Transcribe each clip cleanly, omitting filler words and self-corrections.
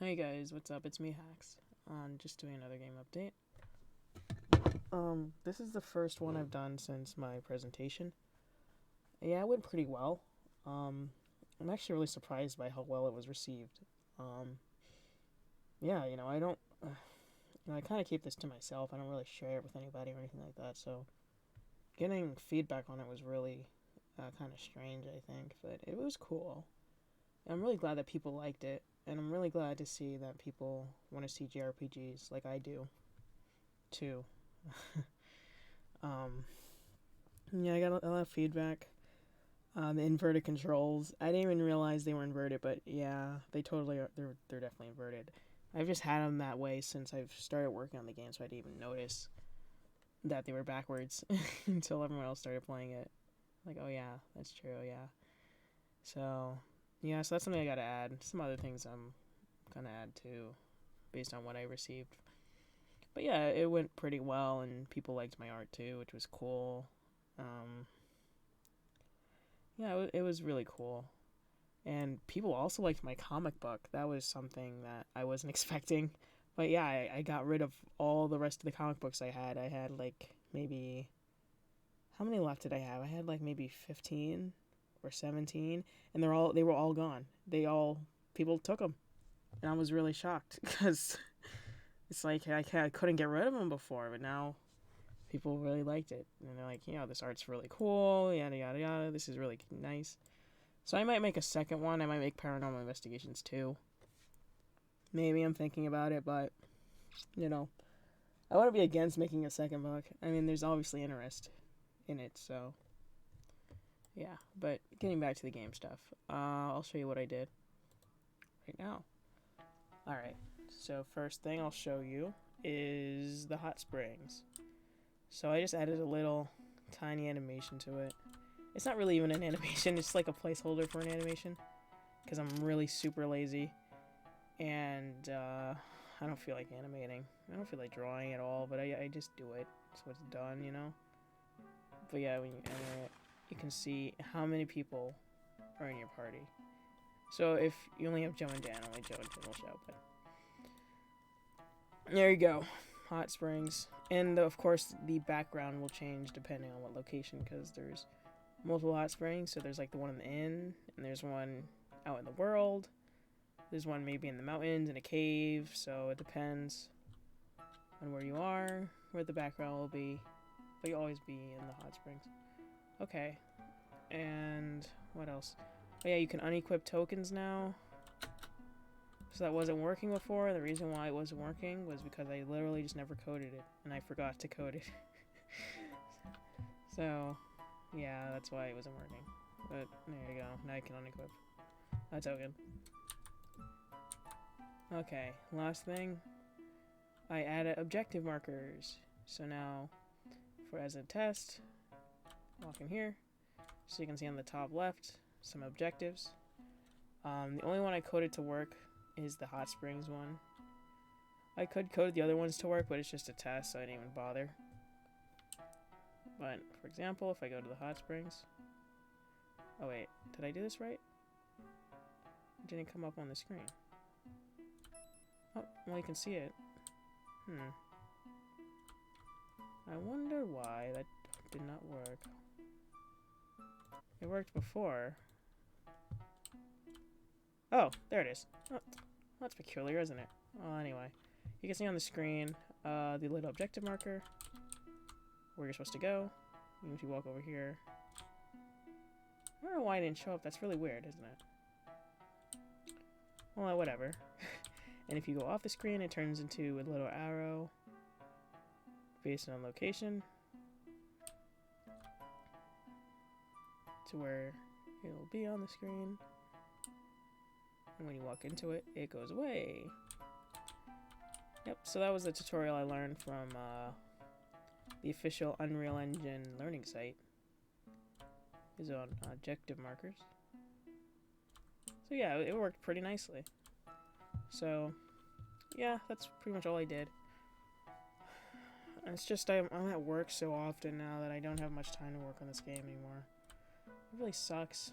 Hey guys, what's up? It's me, Hax. Just doing another game update. This is the first one I've done since my presentation. Yeah, it went pretty well. Um, I'm actually really surprised by how well it was received. Um, yeah, I don't, I kind of keep this to myself. I don't really share it with anybody or anything like that. So getting feedback on it was really kind of strange, I think, but it was cool. I'm really glad that people liked it, and I'm really glad to see that people want to see JRPGs like I do too. Um, yeah, I got a lot of feedback. The inverted controls. I didn't even realize they were inverted, but yeah, they totally are. They're definitely inverted. I've just had them that way since I've started working on the game, so I didn't even notice that they were backwards until everyone else started playing it. Like, oh yeah, that's true. Yeah. So yeah, so that's something I gotta add. Some other things I'm gonna add too, based on what I received. But yeah, it went pretty well, and people liked my art too, which was cool. Um, yeah, it was really cool. And people also liked my comic book. That was something that I wasn't expecting. But yeah, I got rid of all the rest of the comic books I had. I had like maybe, how many left did I have? I had like maybe 15 or 17, and they were all gone. People took them, and I was really shocked because it's like I couldn't get rid of them before, but now people really liked it, and they're like, this art's really cool, yada yada yada. This is really nice. So I might make a second one. I might make Paranormal Investigations 2. Maybe I'm thinking about it, but you know, I wouldn't be against making a second book. I mean, there's obviously interest in it, so yeah. But getting back to the game stuff, I'll show you what I did right now. All right. So first thing I'll show you is the hot springs. So I just added a little tiny animation to it. It's not really even an animation. It's like a placeholder for an animation because I'm really super lazy and I don't feel like animating. I don't feel like drawing at all, but I just do it so it's done. But yeah, when you animate it, you can see how many people are in your party. So if you only have Joe and Dan, only Joe and Dan will show. But there you go, hot springs, and of course the background will change depending on what location because there's multiple hot springs. So there's like the one in the inn, and there's one out in the world. There's one maybe in the mountains in a cave. So it depends on where you are, where the background will be, but you'll always be in the hot springs. Okay, and what else? Oh yeah, you can unequip tokens now. So that wasn't working before. The reason why it wasn't working was because I literally just never coded it, and I forgot to code it. So, yeah, that's why it wasn't working. But there you go. Now I can unequip a token. Okay, last thing. I added objective markers. So now, for as a test, walk in here. So you can see on the top left some objectives. The only one I coded to work is the hot springs one. I could code the other ones to work, but it's just a test, so I didn't even bother. But for example, if I go to the hot springs, oh wait, did I do this right? It didn't come up on the screen. Oh, well you can see it. I wonder why that did not work. It worked before. Oh, there it is. Oh, that's peculiar, isn't it? Well, anyway, you can see on the screen the little objective marker, where you're supposed to go. Even if you walk over here. I don't know why it didn't show up. That's really weird, isn't it? Well, whatever. And if you go off the screen, it turns into a little arrow based on location to where it will be on the screen. And when you walk into it, it goes away. Yep, so that was the tutorial I learned from the official Unreal Engine learning site. Is on objective markers. So yeah, it worked pretty nicely. So yeah, that's pretty much all I did. It's just I'm at work so often now that I don't have much time to work on this game anymore. It really sucks.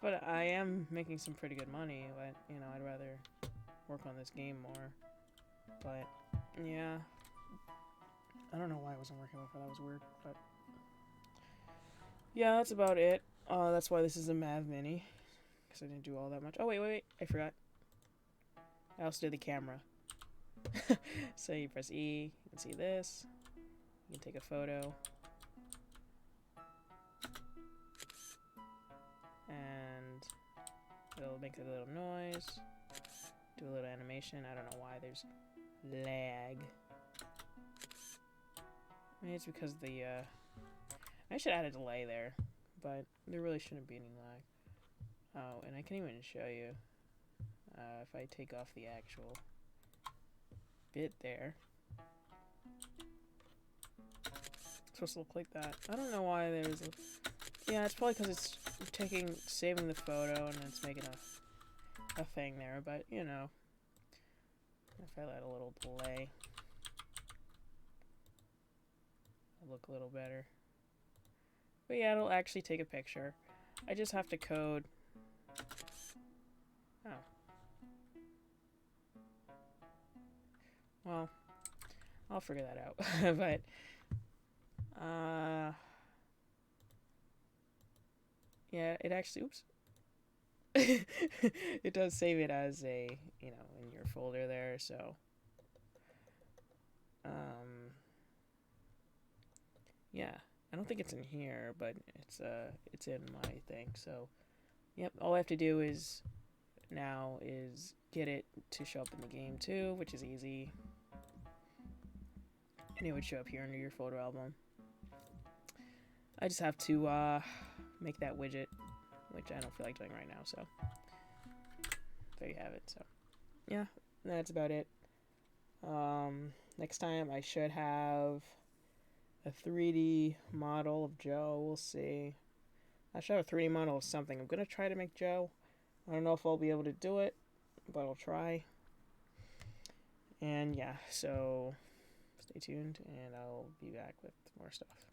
But I am making some pretty good money, but I'd rather work on this game more. But yeah, I don't know why it wasn't working before. That was weird. But yeah, that's about it. That's why this is a Mav Mini, because I didn't do all that much. Oh wait, I forgot. I also did the camera. So you press E, you can see this. You can take a photo. And it'll make a little noise. Do a little animation. I don't know why there's lag. Maybe it's because the, I should add a delay there, but there really shouldn't be any lag. Oh, and I can even show you, if I take off the actual bit there. It's supposed to look like that. I don't know why there's a... Yeah, it's probably because it's saving the photo and it's making a thing there, but, you know. If I let a little delay, it'll look a little better. But yeah, it'll actually take a picture. I just have to code... Oh. Well, I'll figure that out. But, yeah, it actually, oops. It does save it as a, you know, in your folder there, so. Yeah, I don't think it's in here, but it's in my thing, so. Yep, all I have to do is get it to show up in the game too, which is easy. And it would show up here under your photo album. I just have to make that widget, which I don't feel like doing right now, so there you have it. So yeah, that's about it. Next time I should have a 3D model of Joe. We'll see. I should have a 3D model of something. I'm gonna try to make Joe. I don't know if I'll be able to do it, but I'll try. And yeah, so stay tuned, and I'll be back with more stuff.